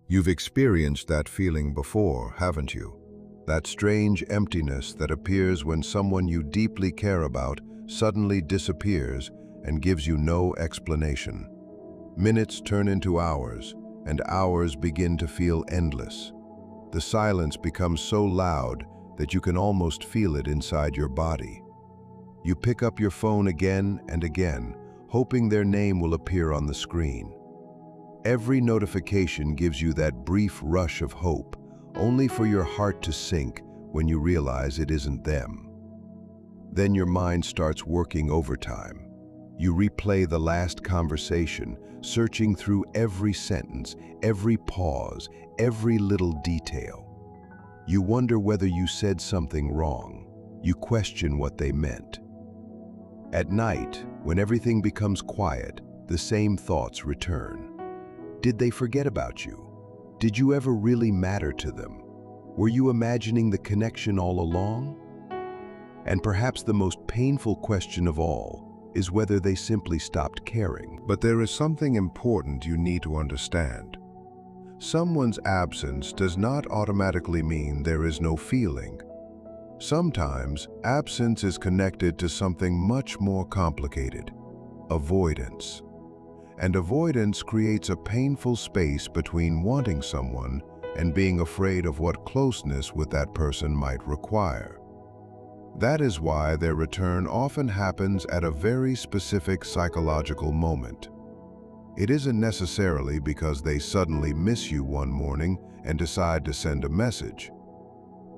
You've experienced that feeling before, haven't you? That strange emptiness that appears when someone you deeply care about suddenly disappears and gives you no explanation. Minutes turn into hours, and hours begin to feel endless. The silence becomes so loud that you can almost feel it inside your body. You pick up your phone again and again, hoping their name will appear on the screen. Every notification gives you that brief rush of hope, only for your heart to sink when you realize it isn't them. Then your mind starts working overtime. You replay the last conversation, searching through every sentence, every pause, every little detail. You wonder whether you said something wrong. You question what they meant. At night, when everything becomes quiet, the same thoughts return. Did they forget about you? Did you ever really matter to them? Were you imagining the connection all along? And perhaps the most painful question of all is whether they simply stopped caring. But there is something important you need to understand. Someone's absence does not automatically mean there is no feeling. Sometimes, absence is connected to something much more complicated: avoidance. And avoidance creates a painful space between wanting someone and being afraid of what closeness with that person might require. That is why their return often happens at a very specific psychological moment. It isn't necessarily because they suddenly miss you one morning and decide to send a message.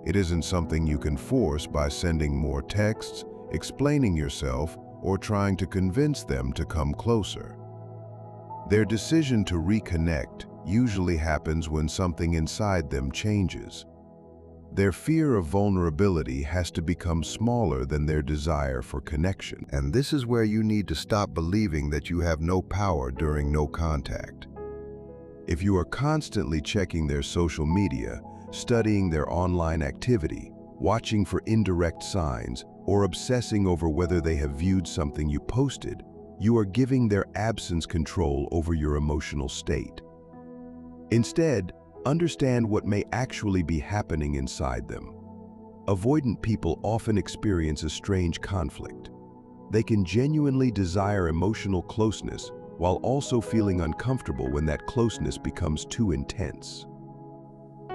It isn't something you can force by sending more texts, explaining yourself, or trying to convince them to come closer. Their decision to reconnect usually happens when something inside them changes. Their fear of vulnerability has to become smaller than their desire for connection. And this is where you need to stop believing that you have no power during no contact. If you are constantly checking their social media, studying their online activity, watching for indirect signs, or obsessing over whether they have viewed something you posted, you are giving their absence control over your emotional state. Instead, understand what may actually be happening inside them. Avoidant people often experience a strange conflict. They can genuinely desire emotional closeness while also feeling uncomfortable when that closeness becomes too intense.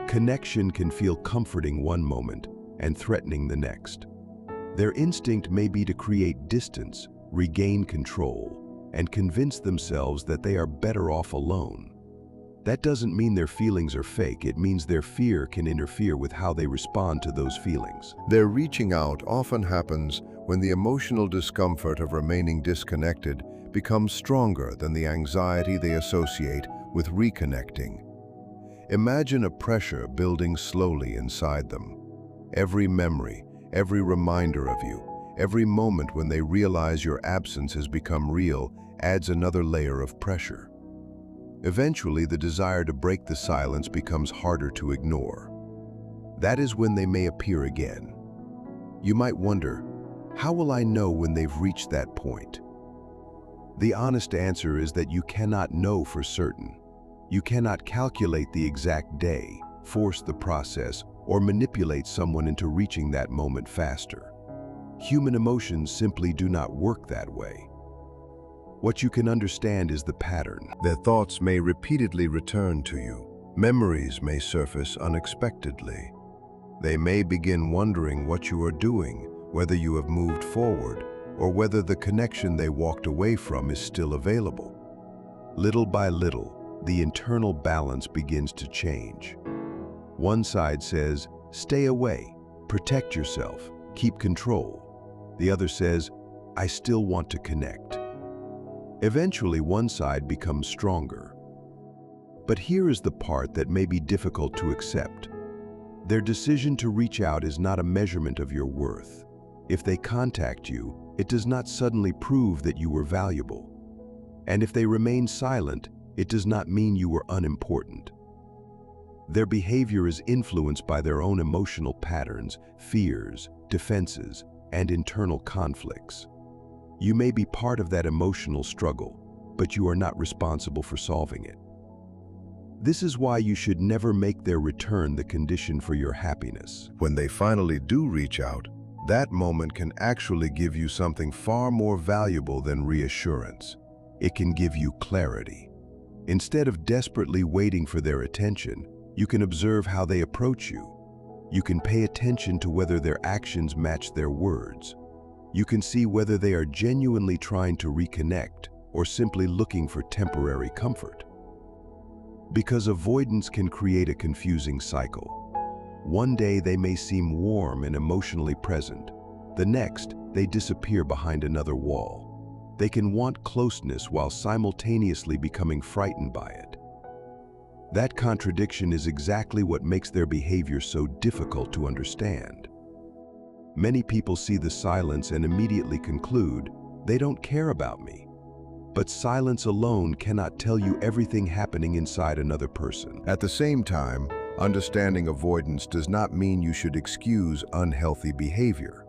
Connection can feel comforting one moment and threatening the next. Their instinct may be to create distance, regain control, and convince themselves that they are better off alone. That doesn't mean their feelings are fake. It means their fear can interfere with how they respond to those feelings. Their reaching out often happens when the emotional discomfort of remaining disconnected becomes stronger than the anxiety they associate with reconnecting. Imagine a pressure building slowly inside them. Every memory, every reminder of you, every moment when they realize your absence has become real adds another layer of pressure. Eventually, the desire to break the silence becomes harder to ignore. That is when they may appear again. You might wonder, how will I know when they've reached that point? The honest answer is that you cannot know for certain. You cannot calculate the exact day, force the process, or manipulate someone into reaching that moment faster. Human emotions simply do not work that way. What you can understand is the pattern. Their thoughts may repeatedly return to you. Memories may surface unexpectedly. They may begin wondering what you are doing, whether you have moved forward, or whether the connection they walked away from is still available. Little by little, the internal balance begins to change. One side says, stay away, protect yourself, keep control. The other says, I still want to connect. Eventually, one side becomes stronger. But here is the part that may be difficult to accept. Their decision to reach out is not a measurement of your worth. If they contact you, it does not suddenly prove that you were valuable. And if they remain silent, it does not mean you were unimportant. Their behavior is influenced by their own emotional patterns, fears, defenses, and internal conflicts. You may be part of that emotional struggle, but you are not responsible for solving it. This is why you should never make their return the condition for your happiness. When they finally do reach out, that moment can actually give you something far more valuable than reassurance. It can give you clarity. Instead of desperately waiting for their attention, you can observe how they approach you. You can pay attention to whether their actions match their words. You can see whether they are genuinely trying to reconnect or simply looking for temporary comfort. Because avoidance can create a confusing cycle. One day they may seem warm and emotionally present. The next, they disappear behind another wall. They can want closeness while simultaneously becoming frightened by it. That contradiction is exactly what makes their behavior so difficult to understand. Many people see the silence and immediately conclude, they don't care about me. But silence alone cannot tell you everything happening inside another person. At the same time, understanding avoidance does not mean you should excuse unhealthy behavior.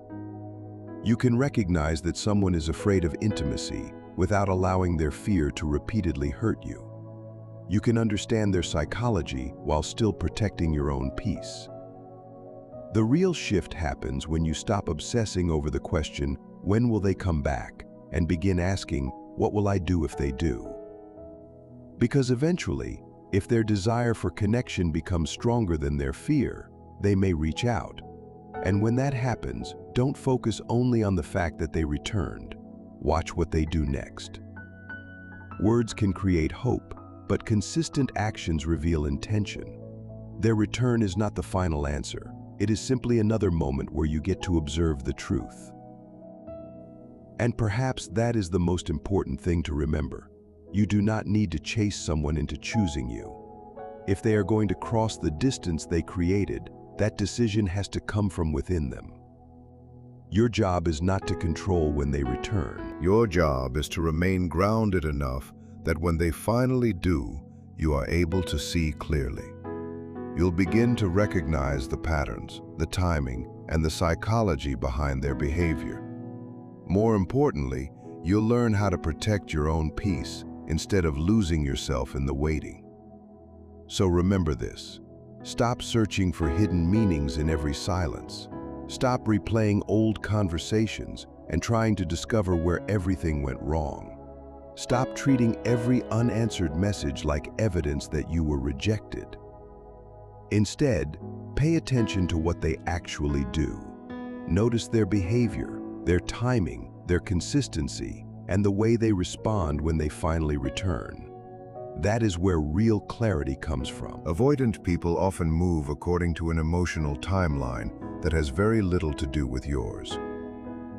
You can recognize that someone is afraid of intimacy without allowing their fear to repeatedly hurt you. You can understand their psychology while still protecting your own peace. The real shift happens when you stop obsessing over the question, when will they come back, and begin asking, what will I do if they do? Because eventually, if their desire for connection becomes stronger than their fear, they may reach out. And when that happens, don't focus only on the fact that they returned. Watch what they do next. Words can create hope, but consistent actions reveal intention. Their return is not the final answer. It is simply another moment where you get to observe the truth. And perhaps that is the most important thing to remember. You do not need to chase someone into choosing you. If they are going to cross the distance they created, that decision has to come from within them. Your job is not to control when they return. Your job is to remain grounded enough that when they finally do, you are able to see clearly. You'll begin to recognize the patterns, the timing, and the psychology behind their behavior. More importantly, you'll learn how to protect your own peace instead of losing yourself in the waiting. So remember this. Stop searching for hidden meanings in every silence. Stop replaying old conversations and trying to discover where everything went wrong. Stop treating every unanswered message like evidence that you were rejected. Instead, pay attention to what they actually do. Notice their behavior, their timing, their consistency, and the way they respond when they finally return. That is where real clarity comes from. Avoidant people often move according to an emotional timeline that has very little to do with yours.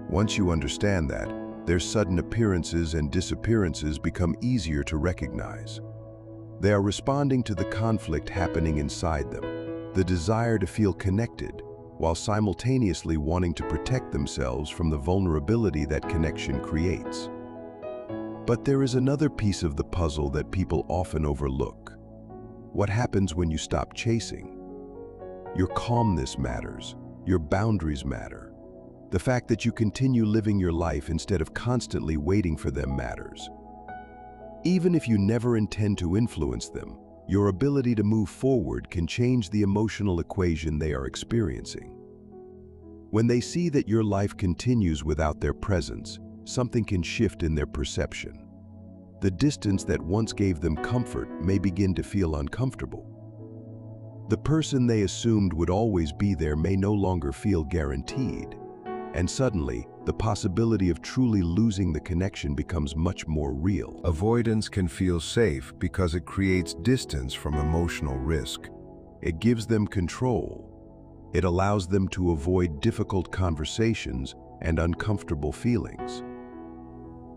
Once you understand that, their sudden appearances and disappearances become easier to recognize. They are responding to the conflict happening inside them, the desire to feel connected, while simultaneously wanting to protect themselves from the vulnerability that connection creates. But there is another piece of the puzzle that people often overlook. What happens when you stop chasing? Your calmness matters. Your boundaries matter. The fact that you continue living your life instead of constantly waiting for them matters. Even if you never intend to influence them, your ability to move forward can change the emotional equation they are experiencing. When they see that your life continues without their presence, something can shift in their perception. The distance that once gave them comfort may begin to feel uncomfortable. The person they assumed would always be there may no longer feel guaranteed, and suddenly, the possibility of truly losing the connection becomes much more real. Avoidance can feel safe because it creates distance from emotional risk. It gives them control. It allows them to avoid difficult conversations and uncomfortable feelings.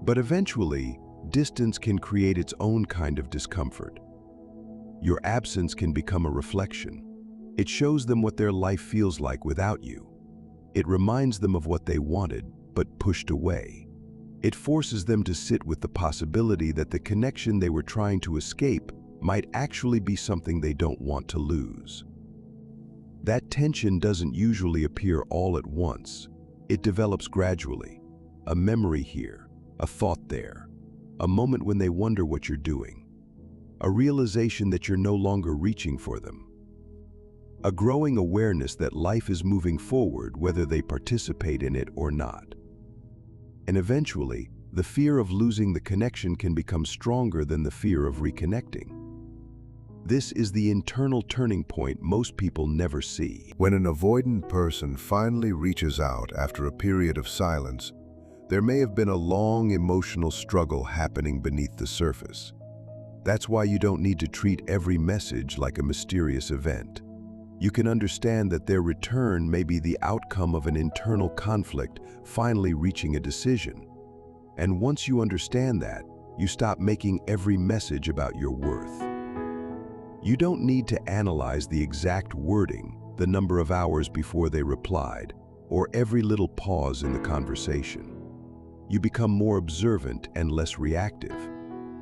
But eventually, distance can create its own kind of discomfort. Your absence can become a reflection. It shows them what their life feels like without you. It reminds them of what they wanted, but pushed away. It forces them to sit with the possibility that the connection they were trying to escape might actually be something they don't want to lose. That tension doesn't usually appear all at once. It develops gradually. A memory here, a thought there, a moment when they wonder what you're doing. a realization that you're no longer reaching for them, a growing awareness that life is moving forward whether they participate in it or not. And eventually, the fear of losing the connection can become stronger than the fear of reconnecting. This is the internal turning point most people never see. When an avoidant person finally reaches out after a period of silence, there may have been a long emotional struggle happening beneath the surface. That's why you don't need to treat every message like a mysterious event. You can understand that their return may be the outcome of an internal conflict finally reaching a decision. And once you understand that, you stop making every message about your worth. You don't need to analyze the exact wording, the number of hours before they replied, or every little pause in the conversation. You become more observant and less reactive.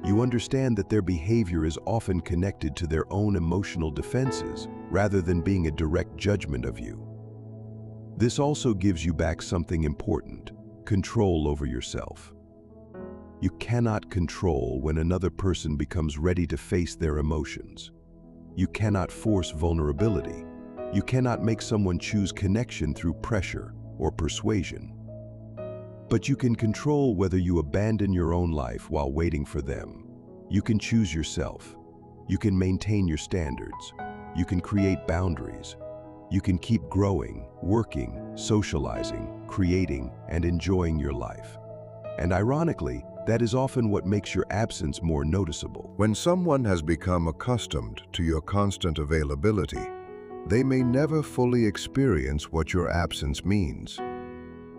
You understand that their behavior is often connected to their own emotional defenses, rather than being a direct judgment of you. This also gives you back something important: control over yourself. You cannot control when another person becomes ready to face their emotions. You cannot force vulnerability. You cannot make someone choose connection through pressure or persuasion. But you can control whether you abandon your own life while waiting for them. You can choose yourself. You can maintain your standards. You can create boundaries. You can keep growing, working, socializing, creating, and enjoying your life. And ironically, that is often what makes your absence more noticeable. When someone has become accustomed to your constant availability, they may never fully experience what your absence means.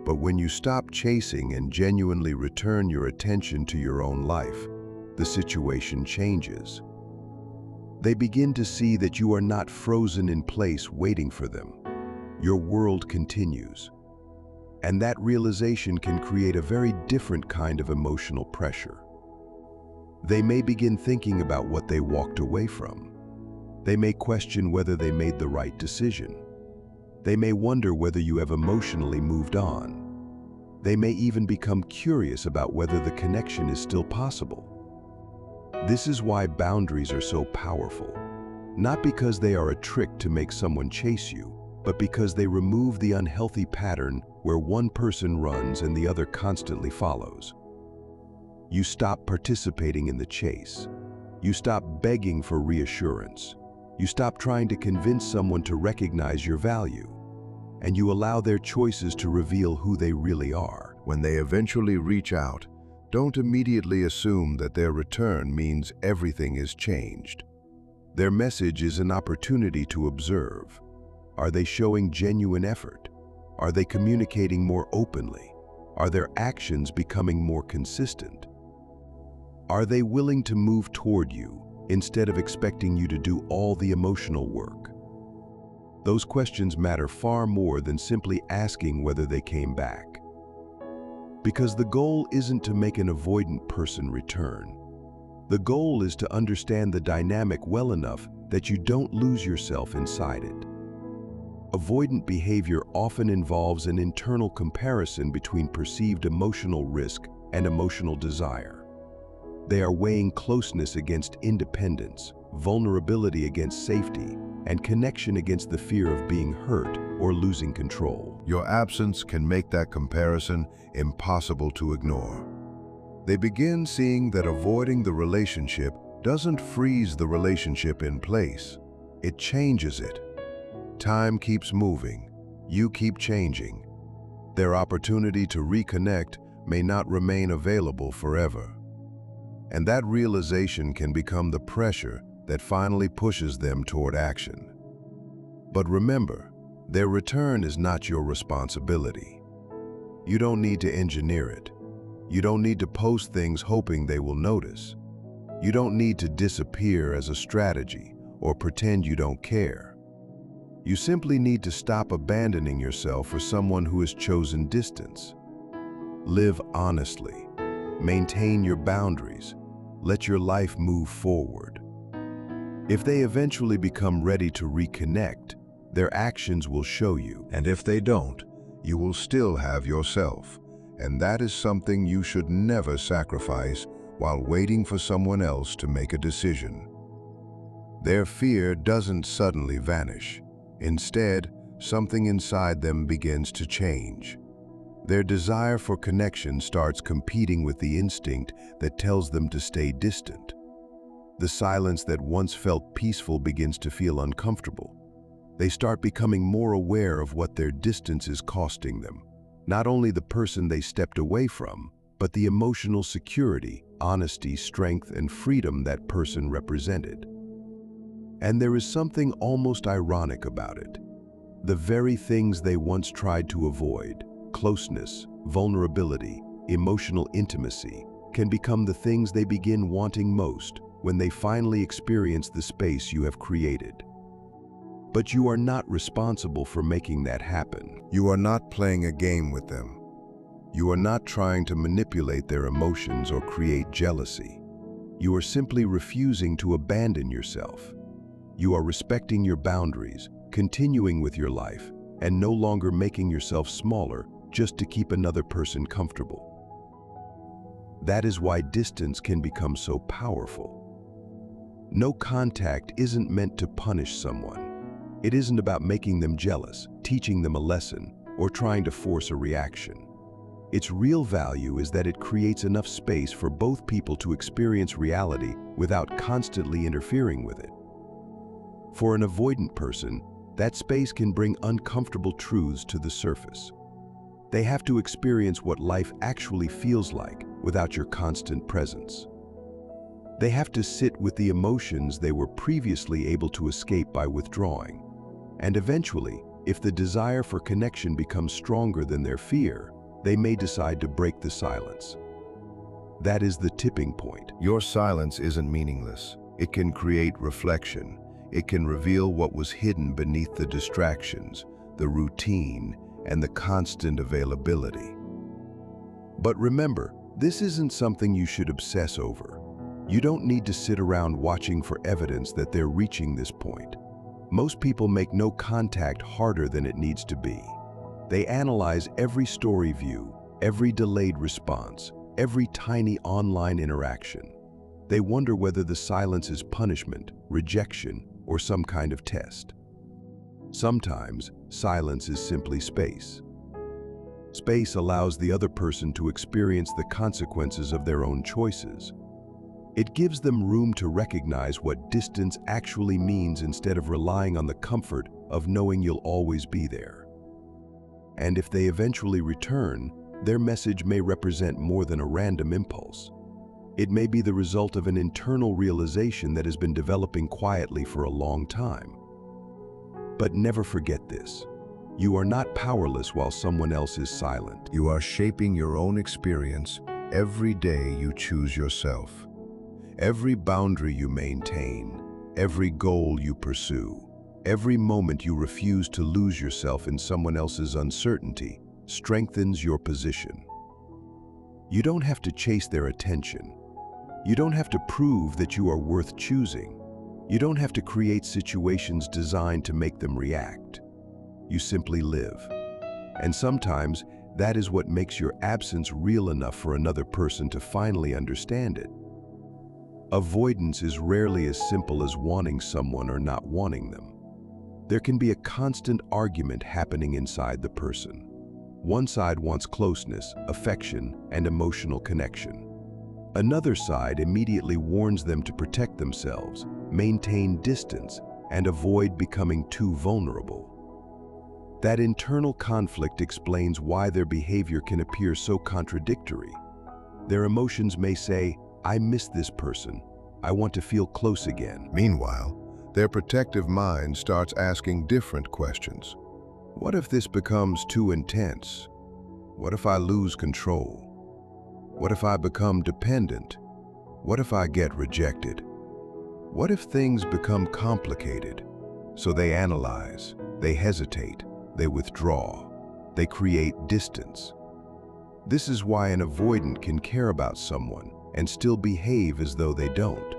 But when you stop chasing and genuinely return your attention to your own life, the situation changes. They begin to see that you are not frozen in place waiting for them. Your world continues. And that realization can create a very different kind of emotional pressure. They may begin thinking about what they walked away from. They may question whether they made the right decision. They may wonder whether you have emotionally moved on. They may even become curious about whether the connection is still possible. This is why boundaries are so powerful. Not because they are a trick to make someone chase you, but because they remove the unhealthy pattern where one person runs and the other constantly follows. You stop participating in the chase. You stop begging for reassurance. You stop trying to convince someone to recognize your value. And you allow their choices to reveal who they really are. When they eventually reach out, don't immediately assume that their return means everything is changed. Their message is an opportunity to observe. Are they showing genuine effort? Are they communicating more openly? Are their actions becoming more consistent? Are they willing to move toward you instead of expecting you to do all the emotional work? Those questions matter far more than simply asking whether they came back. Because the goal isn't to make an avoidant person return. The goal is to understand the dynamic well enough that you don't lose yourself inside it. Avoidant behavior often involves an internal comparison between perceived emotional risk and emotional desire. They are weighing closeness against independence, vulnerability against safety, and connection against the fear of being hurt or losing control. Your absence can make that comparison impossible to ignore. They begin seeing that avoiding the relationship doesn't freeze the relationship in place. It changes it. Time keeps moving. You keep changing. Their opportunity to reconnect may not remain available forever. And that realization can become the pressure that finally pushes them toward action. But remember, their return is not your responsibility. You don't need to engineer it. You don't need to post things hoping they will notice. You don't need to disappear as a strategy or pretend you don't care. You simply need to stop abandoning yourself for someone who has chosen distance. Live honestly. Maintain your boundaries. Let your life move forward. If they eventually become ready to reconnect, their actions will show you. And if they don't, you will still have yourself. And that is something you should never sacrifice while waiting for someone else to make a decision. Their fear doesn't suddenly vanish. Instead, something inside them begins to change. Their desire for connection starts competing with the instinct that tells them to stay distant. The silence that once felt peaceful begins to feel uncomfortable. They start becoming more aware of what their distance is costing them. Not only the person they stepped away from, but the emotional security, honesty, strength, and freedom that person represented. And there is something almost ironic about it. The very things they once tried to avoid, closeness, vulnerability, emotional intimacy, can become the things they begin wanting most when they finally experience the space you have created. But you are not responsible for making that happen. You are not playing a game with them. You are not trying to manipulate their emotions or create jealousy. You are simply refusing to abandon yourself. You are respecting your boundaries, continuing with your life, and no longer making yourself smaller just to keep another person comfortable. That is why distance can become so powerful. No contact isn't meant to punish someone. It isn't about making them jealous, teaching them a lesson, or trying to force a reaction. Its real value is that it creates enough space for both people to experience reality without constantly interfering with it. For an avoidant person, that space can bring uncomfortable truths to the surface. They have to experience what life actually feels like without your constant presence. They have to sit with the emotions they were previously able to escape by withdrawing. And eventually, if the desire for connection becomes stronger than their fear, they may decide to break the silence. That is the tipping point. Your silence isn't meaningless. It can create reflection. It can reveal what was hidden beneath the distractions, the routine, and the constant availability. But remember, this isn't something you should obsess over. You don't need to sit around watching for evidence that they're reaching this point. Most people make no contact harder than it needs to be. They analyze every story view, every delayed response, every tiny online interaction. They wonder whether the silence is punishment, rejection, or some kind of test. Sometimes, silence is simply space. Space allows the other person to experience the consequences of their own choices. It gives them room to recognize what distance actually means instead of relying on the comfort of knowing you'll always be there. And if they eventually return, their message may represent more than a random impulse. It may be the result of an internal realization that has been developing quietly for a long time. But never forget this. You are not powerless while someone else is silent. You are shaping your own experience every day you choose yourself. Every boundary you maintain, every goal you pursue, every moment you refuse to lose yourself in someone else's uncertainty strengthens your position. You don't have to chase their attention. You don't have to prove that you are worth choosing. You don't have to create situations designed to make them react. You simply live. And sometimes that is what makes your absence real enough for another person to finally understand it. Avoidance is rarely as simple as wanting someone or not wanting them. There can be a constant argument happening inside the person. One side wants closeness, affection, and emotional connection. Another side immediately warns them to protect themselves, maintain distance, and avoid becoming too vulnerable. That internal conflict explains why their behavior can appear so contradictory. Their emotions may say, "I miss this person. I want to feel close again." Meanwhile, their protective mind starts asking different questions. What if this becomes too intense? What if I lose control? What if I become dependent? What if I get rejected? What if things become complicated? So they analyze, they hesitate, they withdraw, they create distance. This is why an avoidant can care about someone and still behave as though they don't.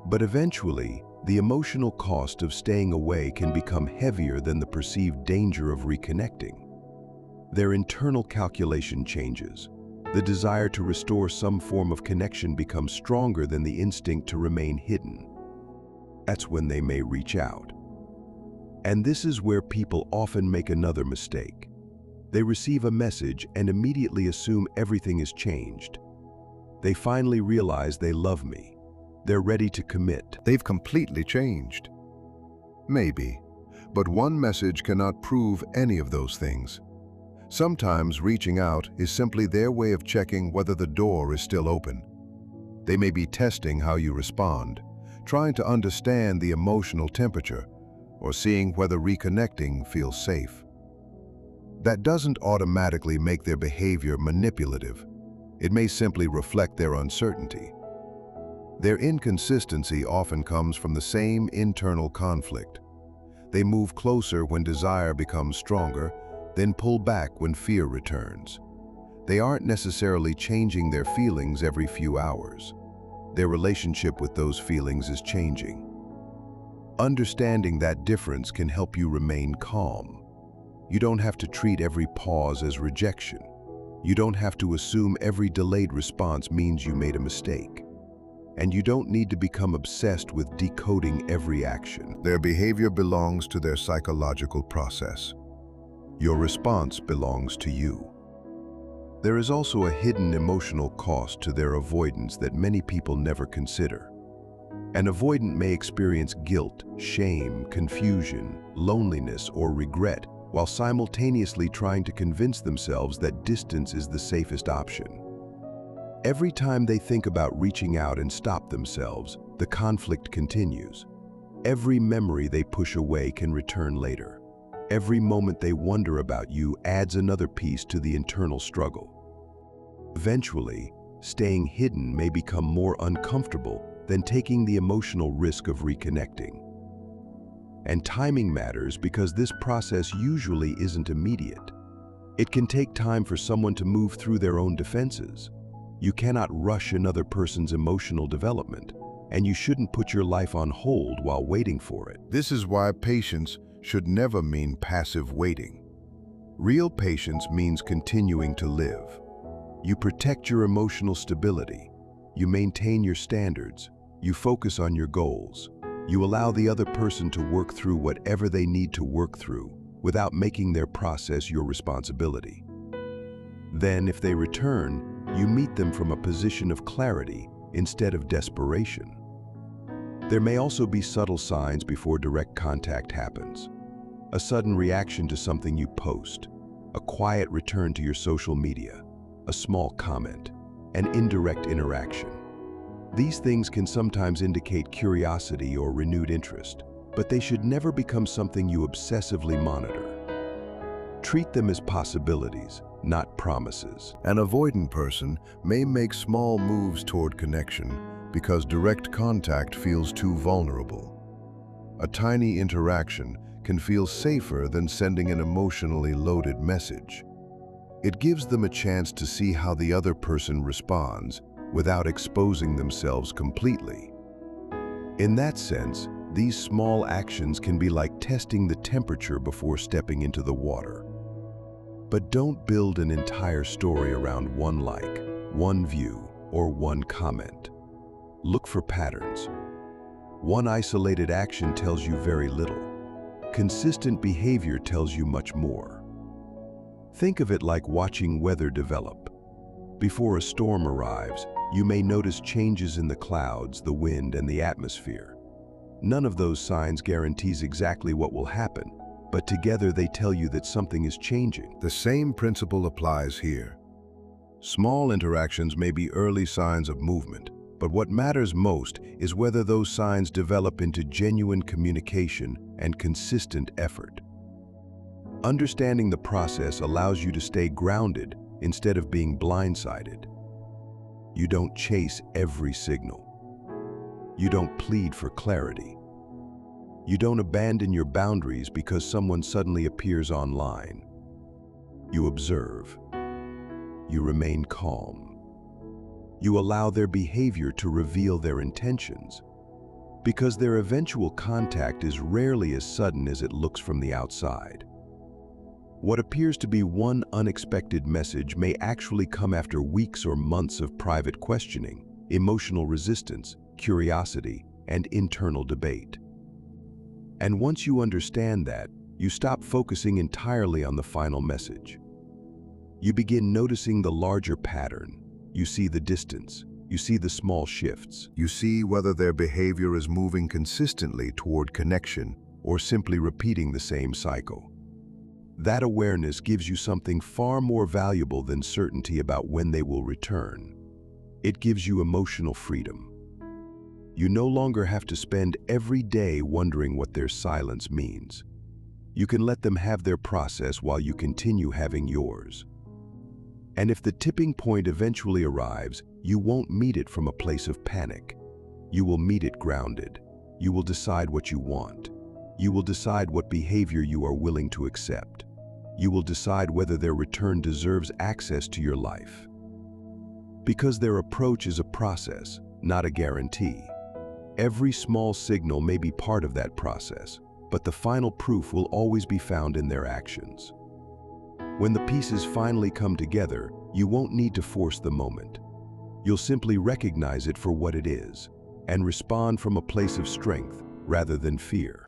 But eventually, the emotional cost of staying away can become heavier than the perceived danger of reconnecting. Their internal calculation changes. the desire to restore some form of connection becomes stronger than the instinct to remain hidden. That's when they may reach out. And this is where people often make another mistake. They receive a message and immediately assume everything is changed. They finally realize they love me. They're ready to commit. They've completely changed. Maybe, but one message cannot prove any of those things. Sometimes reaching out is simply their way of checking whether the door is still open. They may be testing how you respond, trying to understand the emotional temperature, or seeing whether reconnecting feels safe. That doesn't automatically make their behavior manipulative. It may simply reflect their uncertainty. Their inconsistency often comes from the same internal conflict. They move closer when desire becomes stronger, then pull back when fear returns. They aren't necessarily changing their feelings every few hours. Their relationship with those feelings is changing. Understanding that difference can help you remain calm. You don't have to treat every pause as rejection. You don't have to assume every delayed response means you made a mistake. And you don't need to become obsessed with decoding every action. Their behavior belongs to their psychological process. Your response belongs to you. There is also a hidden emotional cost to their avoidance that many people never consider. An avoidant may experience guilt, shame, confusion, loneliness, or regret, while simultaneously trying to convince themselves that distance is the safest option. Every time they think about reaching out and stop themselves, the conflict continues. Every memory they push away can return later. Every moment they wonder about you adds another piece to the internal struggle. Eventually, staying hidden may become more uncomfortable than taking the emotional risk of reconnecting. And timing matters because this process usually isn't immediate. It can take time for someone to move through their own defenses. You cannot rush another person's emotional development, and you shouldn't put your life on hold while waiting for it. This is why patience should never mean passive waiting. Real patience means continuing to live. You protect your emotional stability. You maintain your standards. You focus on your goals. You allow the other person to work through whatever they need to work through without making their process your responsibility. Then, if they return, you meet them from a position of clarity instead of desperation. There may also be subtle signs before direct contact happens. A sudden reaction to something you post, a quiet return to your social media, a small comment, an indirect interaction. These things can sometimes indicate curiosity or renewed interest, but they should never become something you obsessively monitor. Treat them as possibilities, not promises. An avoidant person may make small moves toward connection because direct contact feels too vulnerable. A tiny interaction can feel safer than sending an emotionally loaded message. It gives them a chance to see how the other person responds without exposing themselves completely. In that sense, these small actions can be like testing the temperature before stepping into the water. But don't build an entire story around one like, one view, or one comment. Look for patterns. One isolated action tells you very little. Consistent behavior tells you much more. Think of it like watching weather develop. Before a storm arrives, you may notice changes in the clouds, the wind, and the atmosphere. None of those signs guarantees exactly what will happen, but together they tell you that something is changing. The same principle applies here. Small interactions may be early signs of movement, but what matters most is whether those signs develop into genuine communication and consistent effort. Understanding the process allows you to stay grounded instead of being blindsided. You don't chase every signal. You don't plead for clarity. You don't abandon your boundaries because someone suddenly appears online. You observe. You remain calm. You allow their behavior to reveal their intentions, because their eventual contact is rarely as sudden as it looks from the outside. What appears to be one unexpected message may actually come after weeks or months of private questioning, emotional resistance, curiosity, and internal debate. And once you understand that, you stop focusing entirely on the final message. You begin noticing the larger pattern. You see the distance. You see the small shifts. You see whether their behavior is moving consistently toward connection Or simply repeating the same cycle. That awareness gives you something far more valuable than certainty about when they will return. It gives you emotional freedom. You no longer have to spend every day wondering what their silence means. You can let them have their process while you continue having yours. And if the tipping point eventually arrives, you won't meet it from a place of panic. You will meet it grounded. You will decide what you want. You will decide what behavior you are willing to accept. You will decide whether their return deserves access to your life. Because their approach is a process, not a guarantee. Every small signal may be part of that process, but the final proof will always be found in their actions. When the pieces finally come together, you won't need to force the moment. You'll simply recognize it for what it is and respond from a place of strength rather than fear.